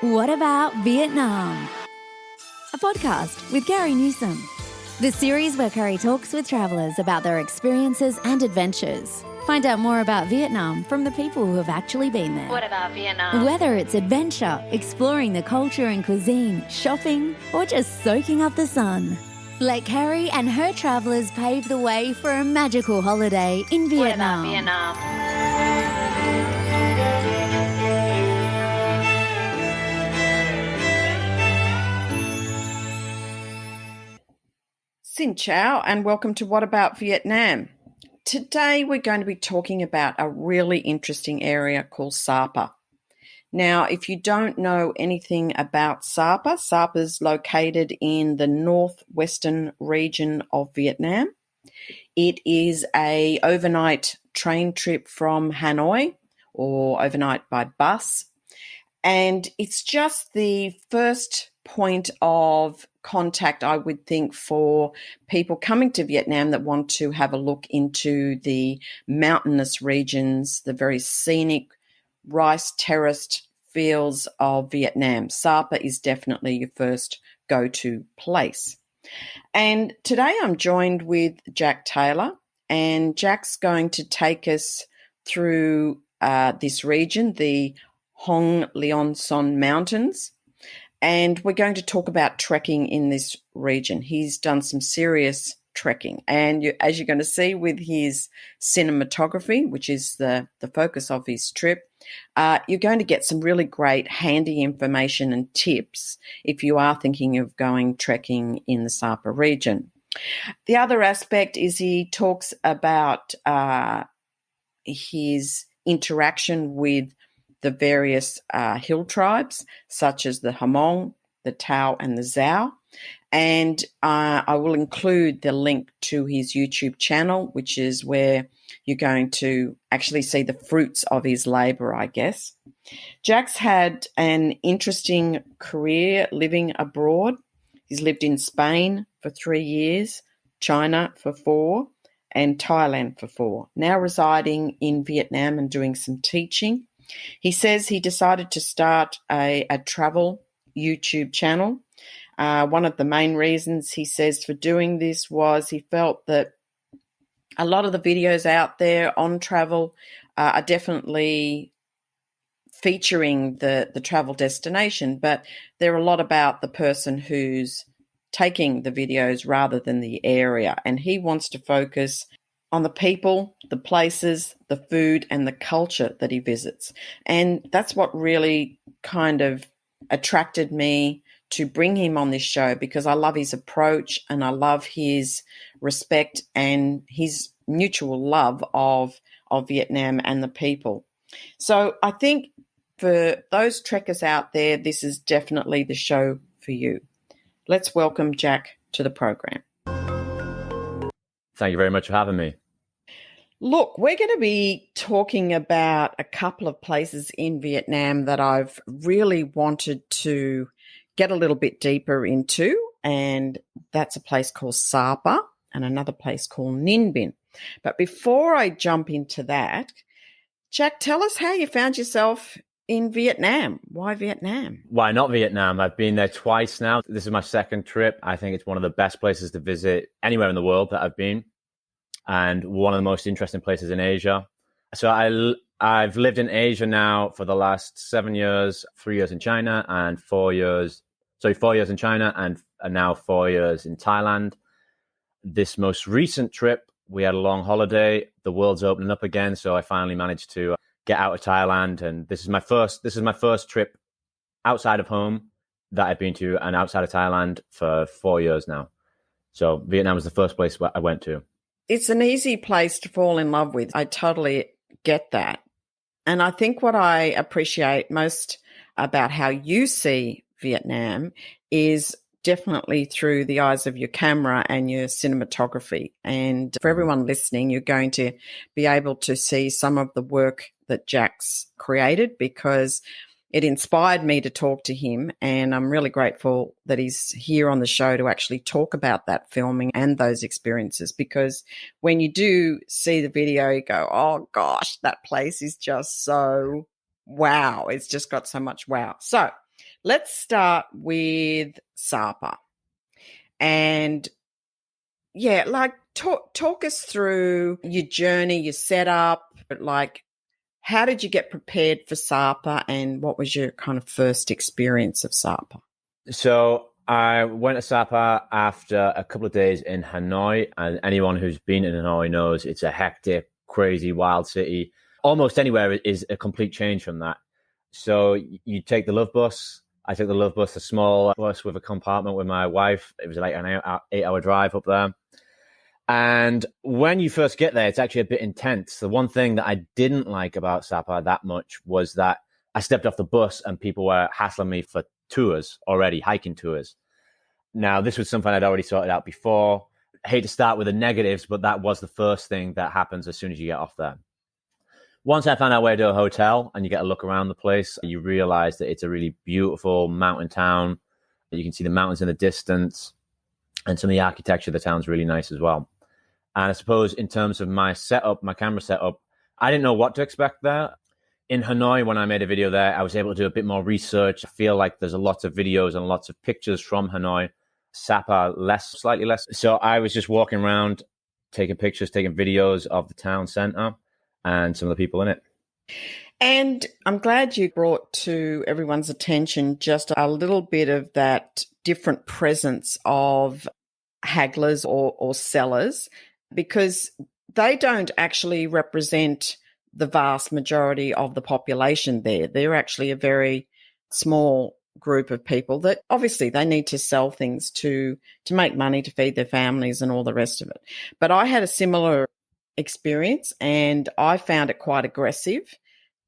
What About Vietnam? A podcast with Carrie Newsom. The series where Carrie talks with travellers about their experiences and adventures. Find out more about Vietnam from the people who have actually been there. What about Vietnam? Whether it's adventure, exploring the culture and cuisine, shopping, or just soaking up the sun. Let Carrie and her travellers pave the way for a magical holiday in Vietnam. What about Vietnam? Xin chào and welcome to What About Vietnam. Today we're going to be talking about a really interesting area called Sapa. Now, if you don't know anything about Sapa, Sapa is located in the northwestern region of Vietnam. It is an overnight train trip from Hanoi or overnight by bus. And it's just the first point of contact, I would think, for people coming to Vietnam that want to have a look into the mountainous regions, the very scenic rice terraced fields of Vietnam. Sapa is definitely your first go-to place. And today I'm joined with Jack Taylor, and Jack's going to take us through this region, the Hoang Lien Son Mountains. And we're going to talk about trekking in this region. He's done some serious trekking. And as you're going to see with his cinematography, which is the focus of his trip, you're going to get some really great handy information and tips if you are thinking of going trekking in the Sapa region. The other aspect is he talks about his interaction with the various hill tribes, such as the Hmong, the Tao, and the Zhao. And I will include the link to his YouTube channel, which is where you're going to actually see the fruits of his labour, I guess. Jack's had an interesting career living abroad. He's lived in Spain for 3 years, China for 4, and Thailand for 4, now residing in Vietnam and doing some teaching. He says he decided to start a travel YouTube channel. One of the main reasons, he says, for doing this was he felt that a lot of the videos out there on travel are definitely featuring the travel destination, but they're a lot about the person who's taking the videos rather than the area. And he wants to focus on the people, the places, the food, and the culture that he visits. And that's what really kind of attracted me to bring him on this show, because I love his approach and I love his respect and his mutual love of Vietnam and the people. So I think for those trekkers out there, this is definitely the show for you. Let's welcome Jack to the program. Thank you very much for having me. Look, we're going to be talking about a couple of places in Vietnam that I've really wanted to get a little bit deeper into, and that's a place called Sapa and another place called Ninh Binh. But before I jump into that, Jack, tell us how you found yourself in Vietnam. Why Vietnam? Why not Vietnam? I've been there twice now. This is my second trip. I think it's one of the best places to visit anywhere in the world that I've been, and one of the most interesting places in Asia. So I've lived in Asia now for the last 7 years, 3 years in China and 4 years in China and now 4 years in Thailand. This most recent trip, we had a long holiday. The world's opening up again, so I finally managed to get out of Thailand, and this is my first trip outside of home that I've been to, and outside of Thailand for 4 years now. So Vietnam was the first place I went to. It's an easy place to fall in love with. I totally get that. And I think what I appreciate most about how you see Vietnam is definitely through the eyes of your camera and your cinematography. And for everyone listening, you're going to be able to see some of the work that Jack's created, because it inspired me to talk to him, and I'm really grateful that he's here on the show to actually talk about that filming and those experiences, because when you do see the video, you go, oh gosh, that place is just so wow. It's just got so much wow. So let's start with Sapa. And yeah, like talk us through your journey, your setup, like how did you get prepared for Sapa and what was your kind of first experience of Sapa? So I went to Sapa after a couple of days in Hanoi, and anyone who's been in Hanoi knows it's a hectic, crazy, wild city. Almost anywhere is a complete change from that. So you take the Love Bus. I took the Love Bus, a small bus with a compartment with my wife. It was like an 8-hour drive up there. And when you first get there, it's actually a bit intense. The one thing that I didn't like about Sapa that much was that I stepped off the bus and people were hassling me for tours already, hiking tours. Now, this was something I'd already sorted out before. I hate to start with the negatives, but that was the first thing that happens as soon as you get off there. Once I found out where to a hotel and you get a look around the place, you realize that it's a really beautiful mountain town. You can see the mountains in the distance, and some of the architecture of the town's really nice as well. And I suppose in terms of my setup, my camera setup, I didn't know what to expect there. In Hanoi, when I made a video there, I was able to do a bit more research. I feel like there's a lot of videos and lots of pictures from Hanoi. Sapa, slightly less. So I was just walking around, taking pictures, taking videos of the town center and some of the people in it. And I'm glad you brought to everyone's attention just a little bit of that different presence of hagglers or sellers, because they don't actually represent the vast majority of the population there. They're actually a very small group of people that obviously they need to sell things to make money, to feed their families and all the rest of it. But I had a similar experience and I found it quite aggressive.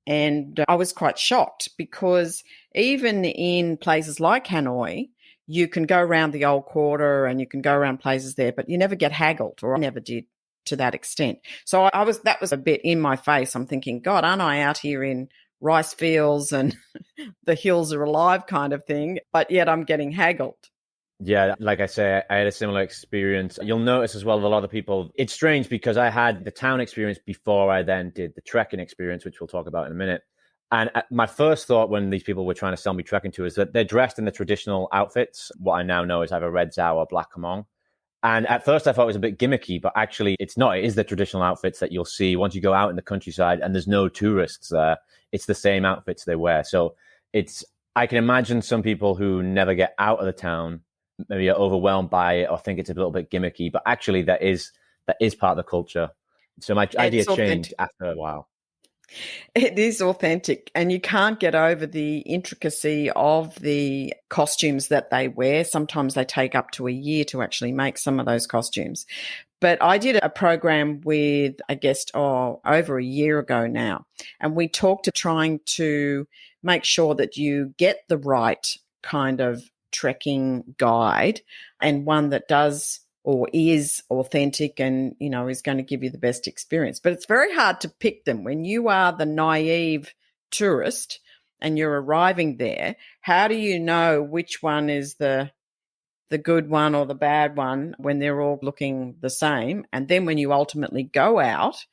And I was quite shocked because even in places like Hanoi, you can go around the old quarter and you can go around places there, but you never get haggled, or I never did to that extent. So that was a bit in my face. I'm thinking, God, aren't I out here in rice fields and the hills are alive kind of thing, but yet I'm getting haggled. Yeah, like I say, I had a similar experience. You'll notice as well that a lot of people, it's strange because I had the town experience before I then did the trekking experience, which we'll talk about in a minute. And my first thought when these people were trying to sell me trekking tours is that they're dressed in the traditional outfits. What I now know is either red zao or black kamong. And at first I thought it was a bit gimmicky, but actually it's not. It is the traditional outfits that you'll see once you go out in the countryside and there's no tourists there. It's the same outfits they wear. So I can imagine some people who never get out of the town maybe are overwhelmed by it or think it's a little bit gimmicky, but actually that is part of the culture. So my idea changed after a while. It is authentic, and you can't get over the intricacy of the costumes that they wear. Sometimes they take up to a year to actually make some of those costumes. But I did a program with a guest over a year ago now, and we talked to trying to make sure that you get the right kind of trekking guide and one that does or is authentic and, is going to give you the best experience. But it's very hard to pick them when you are the naive tourist and you're arriving there. How do you know which one is the good one or the bad one when they're all looking the same? And then when you ultimately go out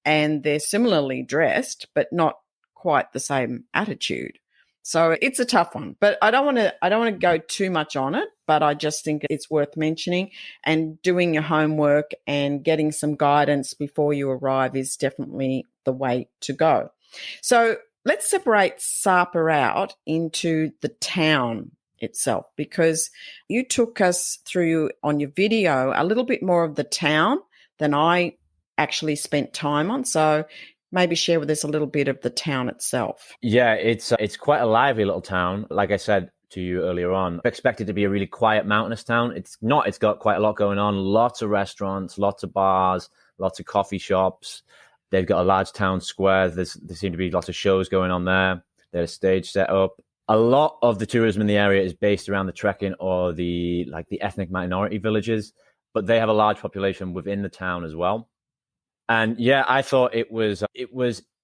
and they're similarly dressed but not quite the same attitude. So it's a tough one, but I don't want to go too much on it, but I just think it's worth mentioning, and doing your homework and getting some guidance before you arrive is definitely the way to go. So let's separate Sapa out into the town itself, because you took us through on your video a little bit more of the town than I actually spent time on. So maybe share with us a little bit of the town itself. Yeah, it's quite a lively little town. Like I said to you earlier on, I expected it to be a really quiet mountainous town. It's not. It's got quite a lot going on. Lots of restaurants, lots of bars, lots of coffee shops. They've got a large town square. There seem to be lots of shows going on there. There's a stage set up. A lot of the tourism in the area is based around the trekking or the ethnic minority villages, but they have a large population within the town as well. And yeah, I thought it was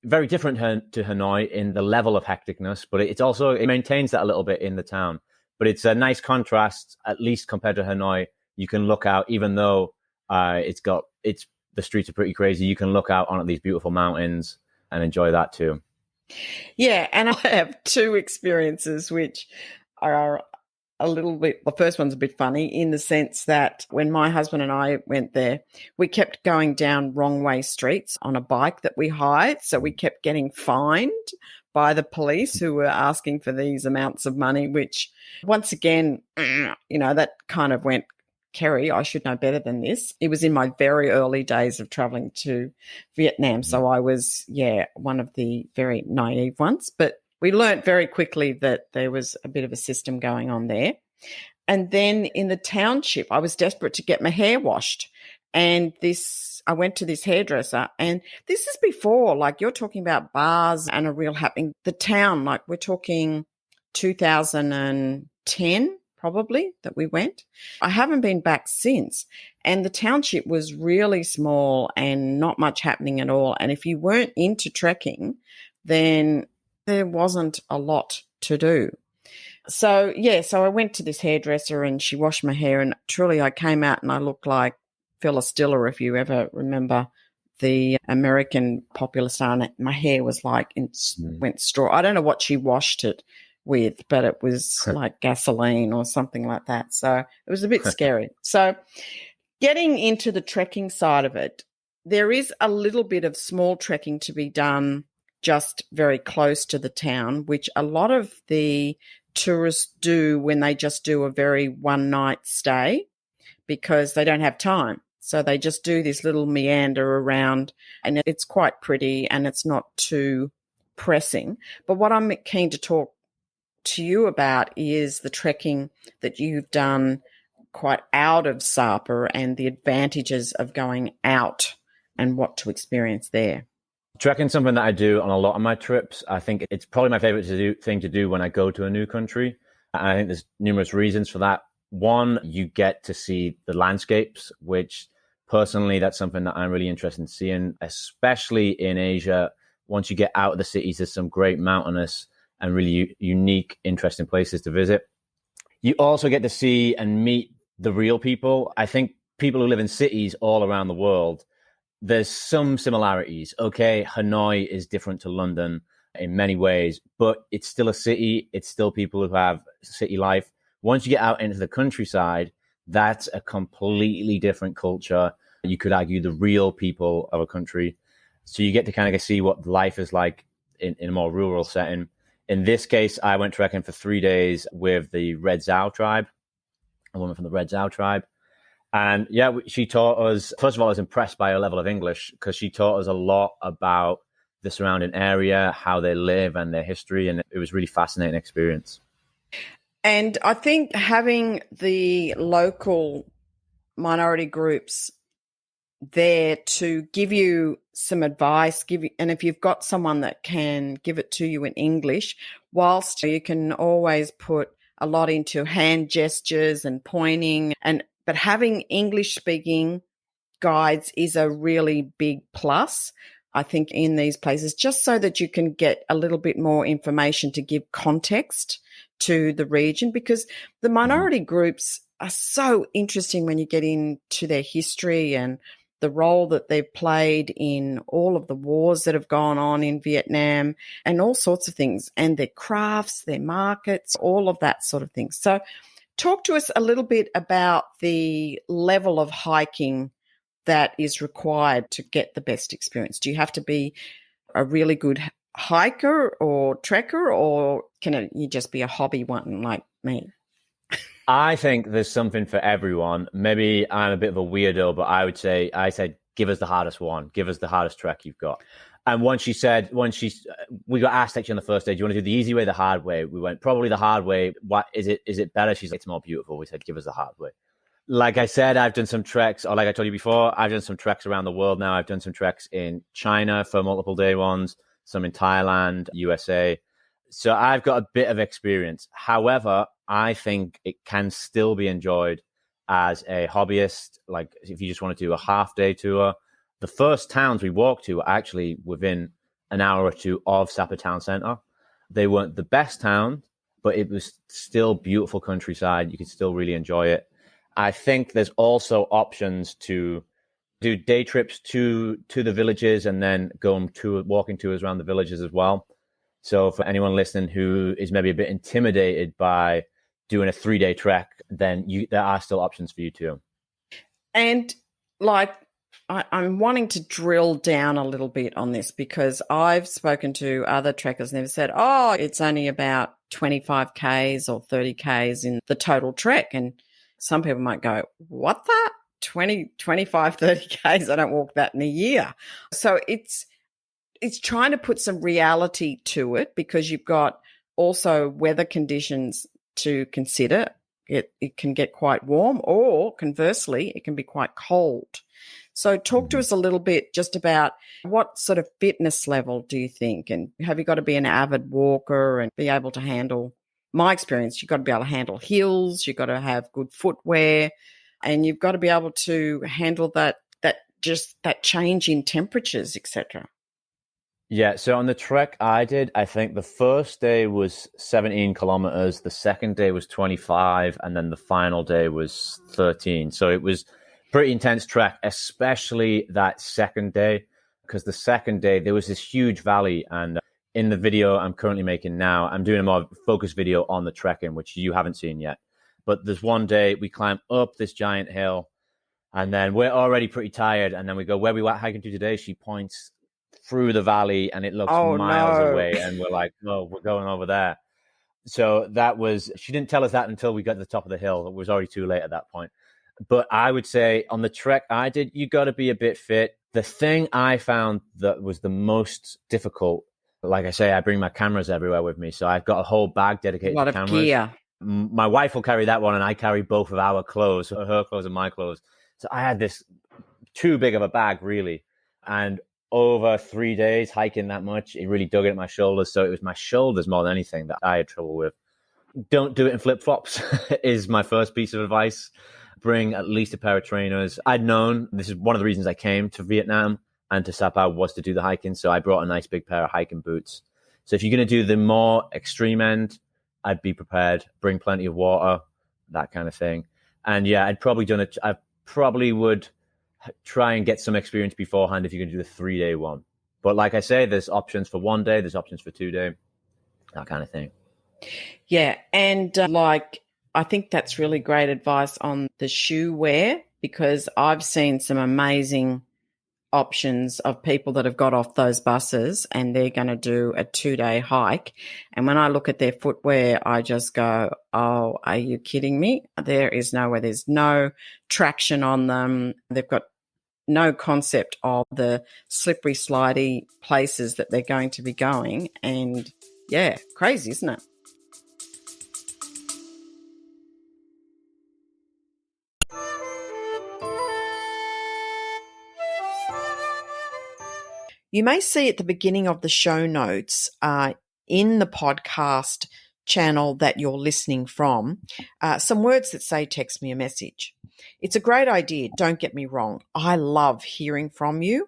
very different to Hanoi in the level of hecticness, but it maintains that a little bit in the town. But it's a nice contrast, at least compared to Hanoi. You can look out, even though the streets are pretty crazy. You can look out on these beautiful mountains and enjoy that too. Yeah, and I have two experiences which are a little bit, the first one's a bit funny in the sense that when my husband and I went there, we kept going down wrong way streets on a bike that we hired. So we kept getting fined by the police who were asking for these amounts of money, which once again, that kind of went, Kerry, I should know better than this. It was in my very early days of traveling to Vietnam. So I was, one of the very naive ones, but we learnt very quickly that there was a bit of a system going on there. And then in the township, I was desperate to get my hair washed. And I went to this hairdresser, and this is before, like, you're talking about bars and a real happening. The town, like, we're talking 2010 probably that we went. I haven't been back since. And the township was really small and not much happening at all. And if you weren't into trekking, then there wasn't a lot to do. So I went to this hairdresser and she washed my hair, and truly I came out and I looked like Phyllis Diller, if you ever remember the American popular star. And my hair was like, went straw. I don't know what she washed it with, but it was like gasoline or something like that. So it was a bit scary. So getting into the trekking side of it, there is a little bit of small trekking to be done just very close to the town, which a lot of the tourists do when they just do a very one-night stay because they don't have time. So they just do this little meander around, and it's quite pretty and it's not too pressing. But what I'm keen to talk to you about is the trekking that you've done quite out of Sapa and the advantages of going out and what to experience there. Trekking's something that I do on a lot of my trips. I think it's probably my favorite thing to do when I go to a new country. And I think there's numerous reasons for that. One, you get to see the landscapes, which personally, that's something that I'm really interested in seeing, especially in Asia. Once you get out of the cities, there's some great mountainous and really unique, interesting places to visit. You also get to see and meet the real people. I think people who live in cities all around the world, there's some similarities. Okay, Hanoi is different to London in many ways, but it's still a city. It's still people who have city life. Once you get out into the countryside, that's a completely different culture. You could argue the real people of a country. So you get to kind of see what life is like in a more rural setting. In this case, I went trekking for 3 days with the Red Zhao tribe, a woman from the Red Zhao tribe. And she taught us, first of all, I was impressed by her level of English because she taught us a lot about the surrounding area, how they live and their history. And it was a really fascinating experience. And I think having the local minority groups there to give you some advice, and if you've got someone that can give it to you in English, whilst you can always put a lot into hand gestures and pointing, but having English speaking guides is a really big plus, I think, in these places, just so that you can get a little bit more information to give context to the region, because the minority groups are so interesting when you get into their history and the role that they've played in all of the wars that have gone on in Vietnam and all sorts of things, and their crafts, their markets, all of that sort of thing. So talk to us a little bit about the level of hiking that is required to get the best experience. Do you have to be a really good hiker or trekker, or can you just be a hobby one like me? I think there's something for everyone. Maybe I'm a bit of a weirdo, but I said, give us the hardest one. Give us the hardest trek you've got. And we got asked actually on the first day, do you want to do the easy way, the hard way? We went, probably the hard way. What is it? Is it better? She's like, it's more beautiful. We said, give us the hard way. Like I said, I've done some treks, or like I told you before, I've done some treks around the world now. I've done some treks in China for multiple day ones, some in Thailand, USA. So I've got a bit of experience. However, I think it can still be enjoyed as a hobbyist. Like if you just want to do a half day tour, the first towns we walked to were actually within an hour or two of Sapa town center. They weren't the best town, but it was still beautiful countryside. You could still really enjoy it. I think there's also options to do day trips to the villages and then go on walking tours around the villages as well. So for anyone listening who is maybe a bit intimidated by doing a 3-day trek, then there are still options for you too. And like, I'm wanting to drill down a little bit on this because I've spoken to other trekkers and they've said, oh, it's only about 25 Ks or 30 Ks in the total trek. And some people might go, what that? 20, 25, 30 Ks? I don't walk that in a year. So it's trying to put some reality to it because you've got also weather conditions to consider. It can get quite warm, or conversely, it can be quite cold. So talk to us a little bit just about what sort of fitness level do you think? And have you got to be an avid walker and be able to handle, my experience, you've got to be able to handle hills, you've got to have good footwear, and you've got to be able to handle that change in temperatures, etc. Yeah, so on the trek I did, I think the first day was 17 kilometers, the second day was 25, and then the final day was 13. So it was pretty intense trek, especially that second day, because the second day there was this huge valley. And in the video I'm currently making now, I'm doing a more focused video on the trekking, which you haven't seen yet. But there's one day we climb up this giant hill, and then we're already pretty tired. And then we go, where we went hiking to today? She points through the valley and it looks miles away, and we're like, no, we're going over there. So she didn't tell us that until we got to the top of the hill. It was already too late at that point. But I would say on the trek I did, you got to be a bit fit. The thing I found that was the most difficult, like I say, I bring my cameras everywhere with me, so I've got a whole bag dedicated to cameras. A lot of gear. My wife will carry that one, and I carry both of our clothes, her clothes and my clothes. So I had this too big of a bag, really. And over 3 days hiking that much, it really dug at my shoulders. So it was my shoulders more than anything that I had trouble with. Don't do it in flip-flops is my first piece of advice. Bring at least a pair of trainers. I'd known, this is one of the reasons I came to Vietnam and to Sapa, was to do the hiking. So I brought a nice big pair of hiking boots. So if you're going to do the more extreme end, I'd be prepared. Bring plenty of water, that kind of thing. And yeah, I probably would try and get some experience beforehand if you're going to do the 3-day one. But like I say, there's options for 1 day, there's options for 2 day, that kind of thing. Yeah. And I think that's really great advice on the shoe wear, because I've seen some amazing options of people that have got off those buses and they're going to do a 2-day hike. And when I look at their footwear, I just go, oh, are you kidding me? There is no way. There's no traction on them. They've got no concept of the slippery, slidey places that they're going to be going. And yeah, crazy, isn't it? You may see at the beginning of the show notes in the podcast channel that you're listening from some words that say text me a message. It's a great idea, don't get me wrong. I love hearing from you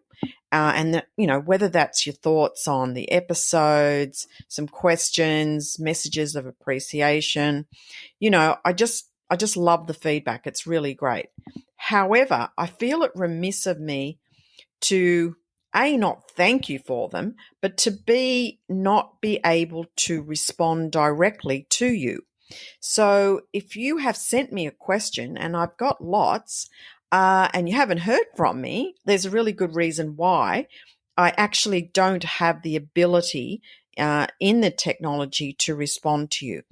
and whether that's your thoughts on the episodes, some questions, messages of appreciation. I just love the feedback. It's really great. However, I feel it remiss of me to not thank you for them, but to not be able to respond directly to you. So if you have sent me a question, and I've got lots, and you haven't heard from me, there's a really good reason why. I actually don't have the ability in the technology to respond to you.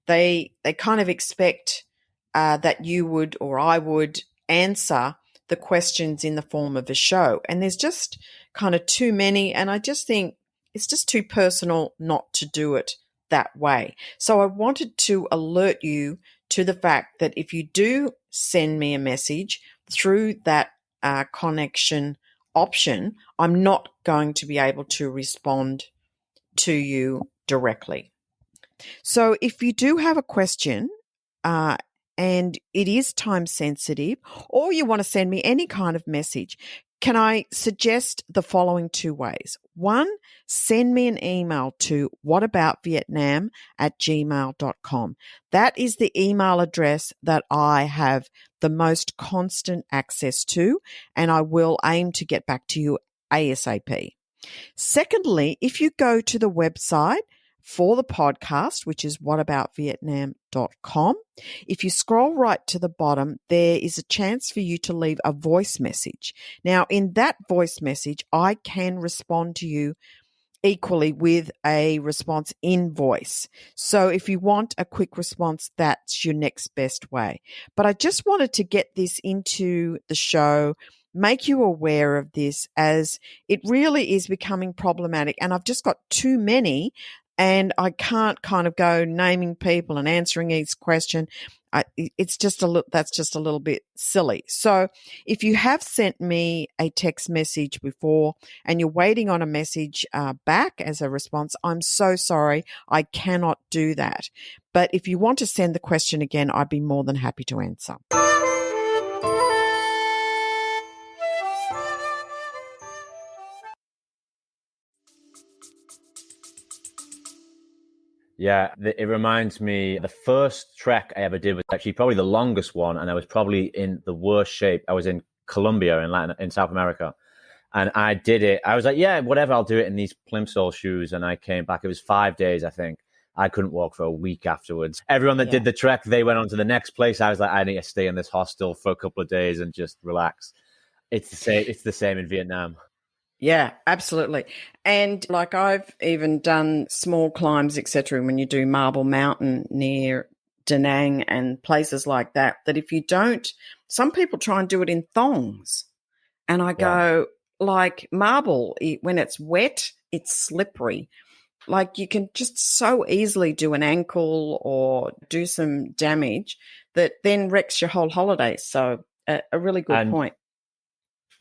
They kind of expect that you would or I would answer the questions in the form of a show. And there's just kind of too many. And I just think it's just too personal not to do it that way. So I wanted to alert you to the fact that if you do send me a message through that connection option, I'm not going to be able to respond to you directly. So if you do have a question, and it is time sensitive, or you want to send me any kind of message, can I suggest the following 2 ways? 1, send me an email to whataboutvietnam@gmail.com. That is the email address that I have the most constant access to, and I will aim to get back to you ASAP. Secondly, if you go to the website for the podcast, which is whataboutvietnam.com. If you scroll right to the bottom, there is a chance for you to leave a voice message. Now, in that voice message, I can respond to you equally with a response in voice. So if you want a quick response, that's your next best way. But I just wanted to get this into the show, make you aware of this, as it really is becoming problematic. And I've just got too many, and I can't kind of go naming people and answering each question. That's just a little bit silly. So if you have sent me a text message before and you're waiting on a message back as a response, I'm so sorry. I cannot do that. But if you want to send the question again, I'd be more than happy to answer. Yeah, it reminds me, the first trek I ever did was actually probably the longest one, and I was probably in the worst shape. I was in Colombia in South America, and I did it. I was like, yeah, whatever, I'll do it in these plimsoll shoes, and I came back. It was 5 days, I think. I couldn't walk for a week afterwards. Everyone that did the trek, they went on to the next place. I was like, I need to stay in this hostel for a couple of days and just relax. It's the same. It's the same in Vietnam. Yeah, absolutely. And like I've even done small climbs, etc. When you do Marble Mountain near Da Nang and places like that, that if you don't, some people try and do it in thongs. And I go, like marble, when it's wet, it's slippery. Like you can just so easily do an ankle or do some damage that then wrecks your whole holiday. So a really good point.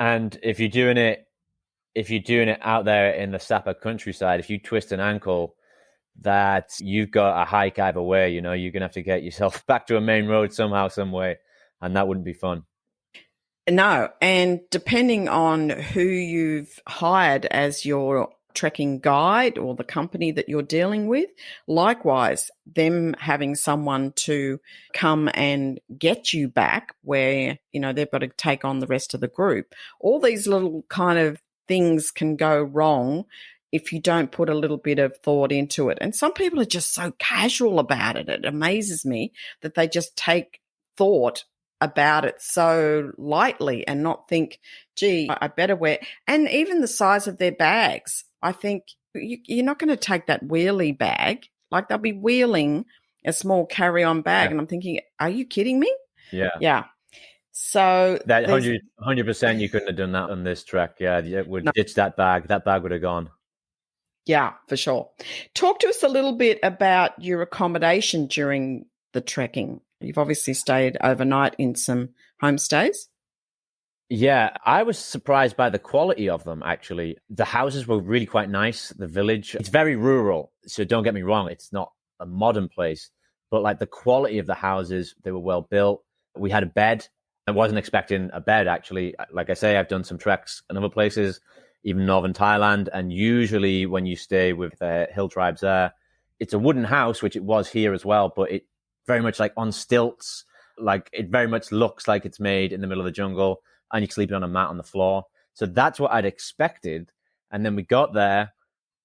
And if you're doing it out there in the Sapa countryside, if you twist an ankle, that you've got a hike either way. You know, you're going to have to get yourself back to a main road somehow, some way, and that wouldn't be fun. No, and depending on who you've hired as your trekking guide or the company that you're dealing with, likewise, them having someone to come and get you back where, you know, they've got to take on the rest of the group. All these little kind of things can go wrong if you don't put a little bit of thought into it. And some people are just so casual about it. It amazes me that they just take thought about it so lightly and not think, gee, I better wear. And even the size of their bags. I think you're not going to take that wheelie bag. Like they'll be wheeling a small carry-on bag. Yeah. And I'm thinking, are you kidding me? Yeah. Yeah. So that 100%, you couldn't have done that on this trek. Yeah, it would ditch that bag. That bag would have gone. Yeah, for sure. Talk to us a little bit about your accommodation during the trekking. You've obviously stayed overnight in some homestays. Yeah, I was surprised by the quality of them, actually. The houses were really quite nice. The village, it's very rural. So don't get me wrong, it's not a modern place. But like the quality of the houses, they were well built. We had a bed. I wasn't expecting a bed, actually. Like I say, I've done some treks in other places, even northern Thailand. And usually when you stay with the hill tribes there, it's a wooden house, which it was here as well, but it very much like on stilts. Like it very much looks like it's made in the middle of the jungle, and you're sleeping on a mat on the floor. So that's what I'd expected. And then we got there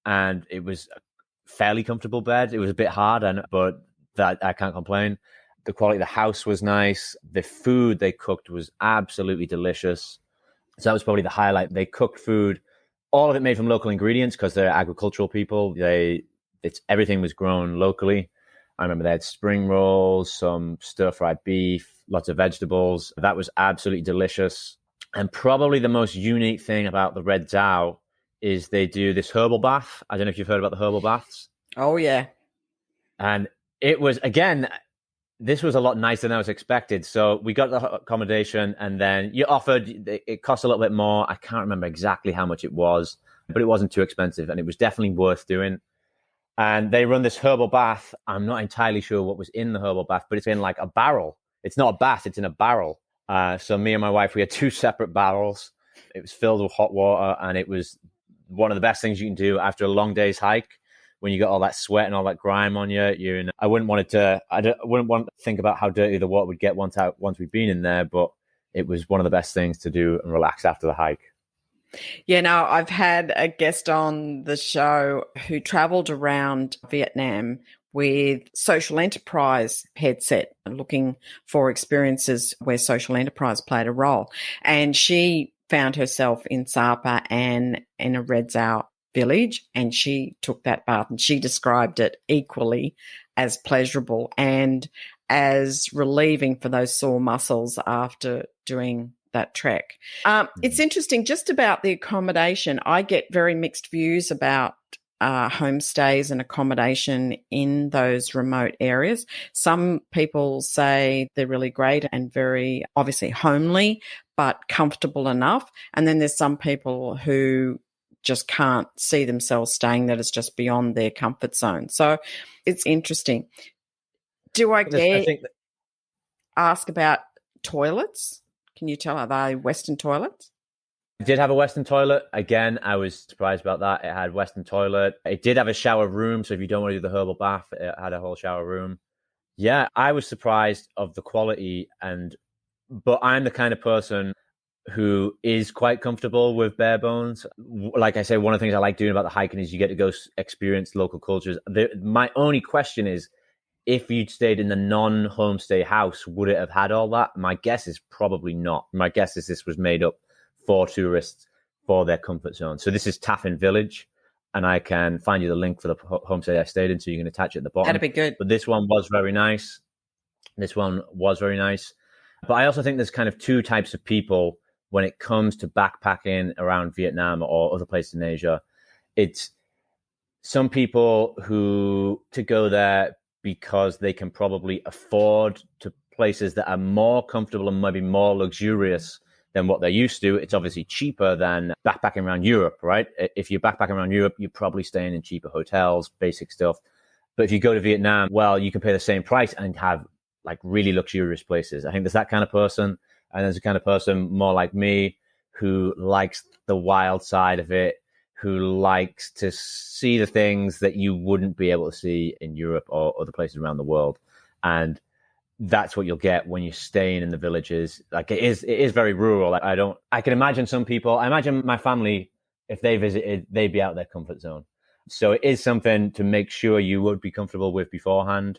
and it was a fairly comfortable bed. It was a bit hard, but that I can't complain. The quality of the house was nice. The food they cooked was absolutely delicious. So that was probably the highlight. They cooked food, all of it made from local ingredients because they're agricultural people. Everything was grown locally. I remember they had spring rolls, some stir-fried beef, lots of vegetables. That was absolutely delicious. And probably the most unique thing about the Red Dao is they do this herbal bath. I don't know if you've heard about the herbal baths. Oh, yeah. And it was, again, this was a lot nicer than I was expected. So we got the accommodation and then it cost a little bit more. I can't remember exactly how much it was, but it wasn't too expensive and it was definitely worth doing. And they run this herbal bath. I'm not entirely sure what was in the herbal bath, but it's in like a barrel. It's not a bath, it's in a barrel. So me and my wife, we had 2 separate barrels. It was filled with hot water and it was one of the best things you can do after a long day's hike. When you got all that sweat and all that grime on you, I wouldn't want to think about how dirty the water would get once we'd been in there, but it was one of the best things to do and relax after the hike. Yeah, no, I've had a guest on the show who traveled around Vietnam with social enterprise headset, looking for experiences where social enterprise played a role. And she found herself in Sapa and in a Red Zao village, and she took that bath and she described it equally as pleasurable and as relieving for those sore muscles after doing that trek. It's interesting just about the accommodation. I get very mixed views about homestays and accommodation in those remote areas. Some people say they're really great and very obviously homely, but comfortable enough. And then there's some people who just can't see themselves staying, that it's just beyond their comfort zone. So it's interesting. Do I ask about toilets? Can you tell, are they Western toilets? It did have a Western toilet. Again, I was surprised about that. It had Western toilet. It did have a shower room. So if you don't want to do the herbal bath, it had a whole shower room. Yeah, I was surprised of the quality. But I'm the kind of person who is quite comfortable with bare bones. Like I say, one of the things I like doing about the hiking is you get to go experience local cultures. My only question is, if you'd stayed in the non-homestay house, would it have had all that? My guess is probably not. My guess is this was made up for tourists for their comfort zone. So this is Taffin Village, and I can find you the link for the homestay I stayed in, so you can attach it at the bottom. That'd be good. But this one was very nice. But I also think there's kind of two types of people when it comes to backpacking around Vietnam or other places in Asia. It's some people who to go there because they can probably afford to places that are more comfortable and maybe more luxurious than what they're used to. It's obviously cheaper than backpacking around Europe, right? If you're backpacking around Europe, you're probably staying in cheaper hotels, basic stuff. But if you go to Vietnam, well, you can pay the same price and have like really luxurious places. I think there's that kind of person. And there's a kind of person more like me who likes the wild side of it, who likes to see the things that you wouldn't be able to see in Europe or other places around the world. And that's what you'll get when you're staying in the villages. Like it is very rural. I can imagine some people, I imagine my family, if they visited, they'd be out of their comfort zone. So it is something to make sure you would be comfortable with beforehand.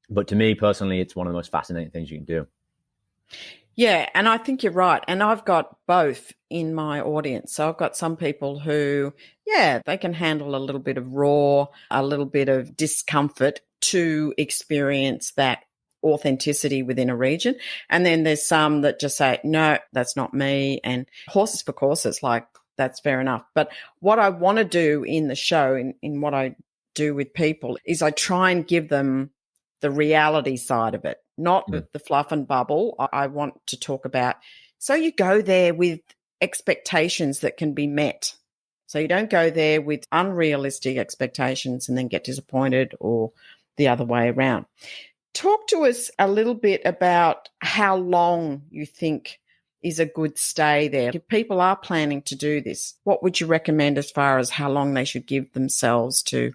But to me personally, it's one of the most fascinating things you can do. Yeah, and I think you're right. And I've got both in my audience. So I've got some people who, they can handle a little bit of raw, a little bit of discomfort to experience that authenticity within a region. And then there's some that just say, no, that's not me. And horses for courses, like that's fair enough. But what I want to do in the show, in what I do with people, is I try and give them the reality side of it, not the fluff and bubble. I want to talk about, so you go there with expectations that can be met. So you don't go there with unrealistic expectations and then get disappointed, or the other way around. Talk to us a little bit about how long you think is a good stay there. If people are planning to do this, what would you recommend as far as how long they should give themselves to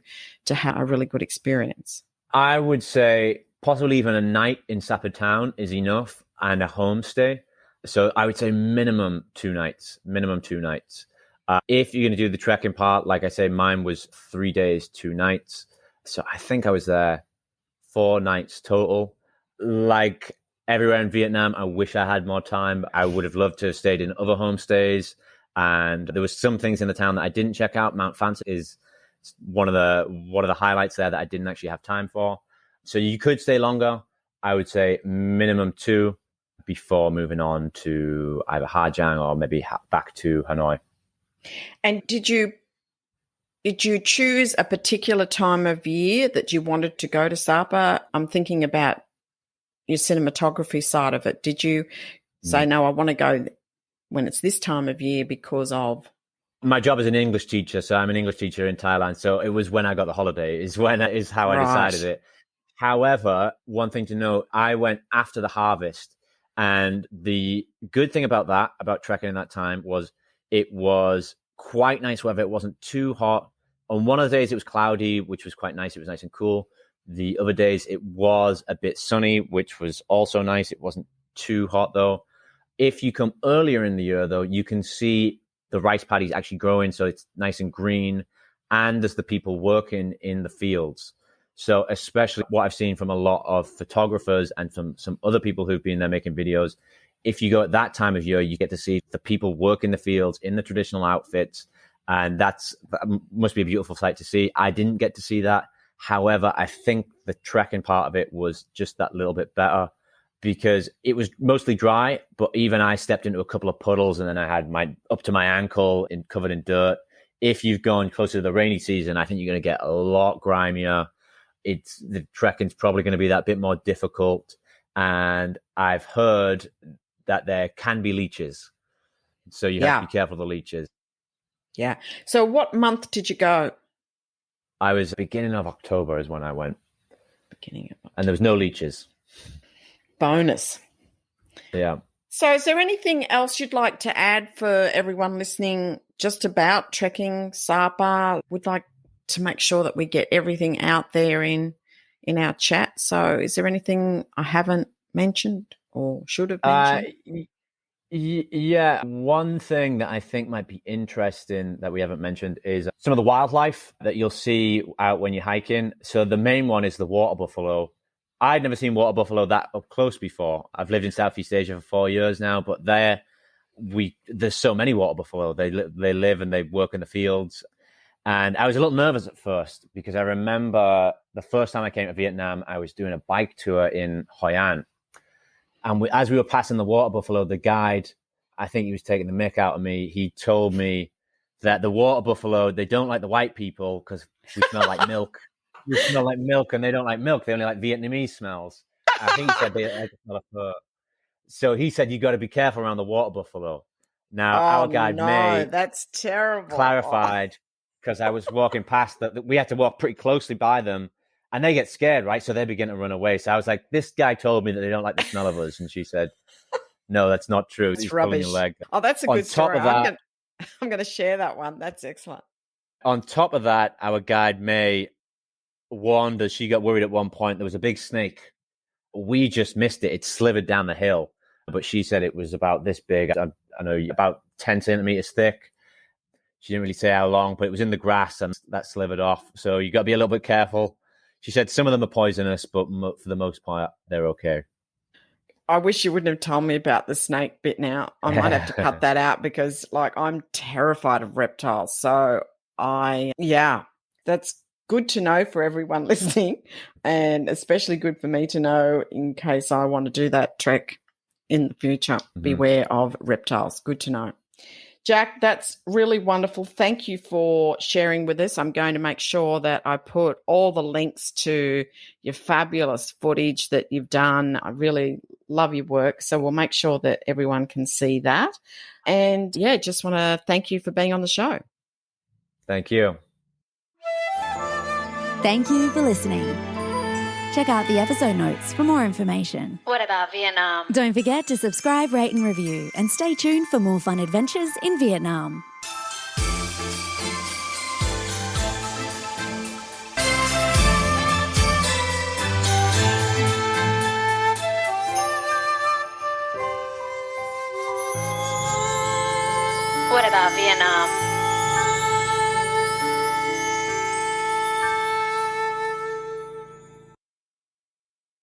have a really good experience? I would say possibly even a night in Sapa town is enough, and a homestay. So I would say minimum 2 nights. If you're going to do the trekking part, like I say, mine was 3 days, 2 nights. So I think I was there 4 nights total. Like everywhere in Vietnam, I wish I had more time. I would have loved to have stayed in other homestays. And there was some things in the town that I didn't check out. Mount Fancy is one of the highlights there that I didn't actually have time for. So you could stay longer. I would say minimum 2 before moving on to either Ha Giang or maybe back to Hanoi. And did you choose a particular time of year that you wanted to go to Sapa? I'm thinking about your cinematography side of it. Did you say, no, I want to go when it's this time of year because of? My job is an English teacher, so I'm an English teacher in Thailand. So it was when I got the holiday is how I decided it. However, one thing to note, I went after the harvest, and the good thing about trekking in that time was it was quite nice weather. It wasn't too hot. On one of the days it was cloudy, which was quite nice. It was nice and cool. The other days it was a bit sunny, which was also nice. It wasn't too hot though. If you come earlier in the year though, you can see the rice paddies actually growing, so it's nice and green. And there's the people working in the fields. So especially what I've seen from a lot of photographers and from some other people who've been there making videos, if you go at that time of year, you get to see the people work in the fields in the traditional outfits. And that must be a beautiful sight to see. I didn't get to see that. However, I think the trekking part of it was just that little bit better because it was mostly dry, but even I stepped into a couple of puddles and then I had up to my ankle covered in dirt. If you've gone closer to the rainy season, I think you're going to get a lot grimier. The trekking's probably going to be that bit more difficult. And I've heard that there can be leeches. So you have to be careful of the leeches. Yeah. So what month did you go? I was beginning of October is when I went. Beginning of October. And there was no leeches. Bonus. Yeah. So is there anything else you'd like to add for everyone listening just about trekking Sapa? We'd like to make sure that we get everything out there in our chat. So is there anything I haven't mentioned or should have mentioned? Yeah, one thing that I think might be interesting that we haven't mentioned is some of the wildlife that you'll see out when you're hiking. So the main one is the water buffalo. I'd never seen water buffalo that up close before. I've lived in Southeast Asia for 4 years now, but there's so many water buffalo. They live and they work in the fields. And I was a little nervous at first because I remember the first time I came to Vietnam, I was doing a bike tour in Hoi An. And as we were passing the water buffalo, the guide, I think he was taking the mick out of me. He told me that the water buffalo, they don't like the white people because we smell like milk. We smell like milk and they don't like milk. They only like Vietnamese smells. I think he said they like the smell of fur. So he said, you got to be careful around the water buffalo. Now, our guide, May, that's terrible. Clarified because I was walking past we had to walk pretty closely by them. And they get scared, right? So they begin to run away. So I was like, this guy told me that they don't like the smell of us. And she said, no, that's not true. It's He's rubbish. pulling your leg. Oh, that's a good story. I'm going to share that one. That's excellent. On top of that, our guide, May, warned us. She got worried at one point. There was a big snake. We just missed it. It slithered down the hill. But she said it was about this big. I know, about 10 centimeters thick. She didn't really say how long, but it was in the grass and that slithered off. So you got to be a little bit careful. She said some of them are poisonous, but for the most part, they're okay. I wish you wouldn't have told me about the snake bit now. I might have to cut that out because, I'm terrified of reptiles. So that's good to know for everyone listening and especially good for me to know in case I want to do that trek in the future. Mm-hmm. Beware of reptiles. Good to know. Jack, that's really wonderful. Thank you for sharing with us. I'm going to make sure that I put all the links to your fabulous footage that you've done. I really love your work. So we'll make sure that everyone can see that. And just want to thank you for being on the show. Thank you. Thank you for listening. Check out the episode notes for more information. What about Vietnam? Don't forget to subscribe, rate and review, and stay tuned for more fun adventures in Vietnam. What about Vietnam?